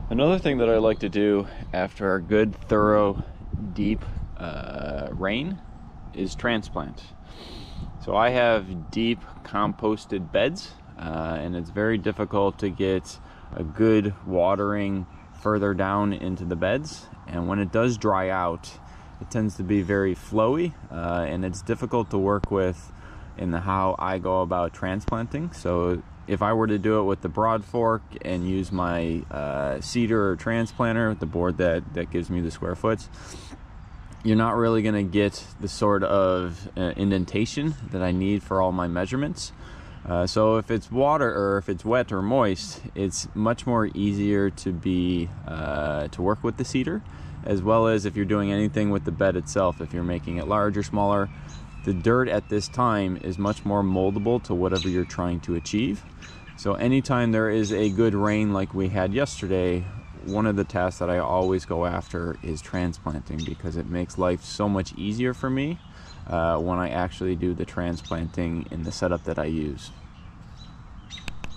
Another thing that I like to do after a good, thorough, deep rain is transplant. So I have deep composted beds, and it's very difficult to get a good watering further down into the beds. And when it does dry out, it tends to be very flowy, and it's difficult to work with in how I go about transplanting. So if I were to do it with the broad fork and use my cedar or transplanter, the board that gives me the square foots, you're not really going to get the sort of indentation that I need for all my measurements. So if it's water or if it's wet or moist, it's much more easier to work with the cedar, as well as if you're doing anything with the bed itself. If you're making it large or smaller, the dirt at this time is much more moldable to whatever you're trying to achieve. So anytime there is a good rain like we had yesterday, one of the tasks that I always go after is transplanting, because it makes life so much easier for me when I actually do the transplanting in the setup that I use.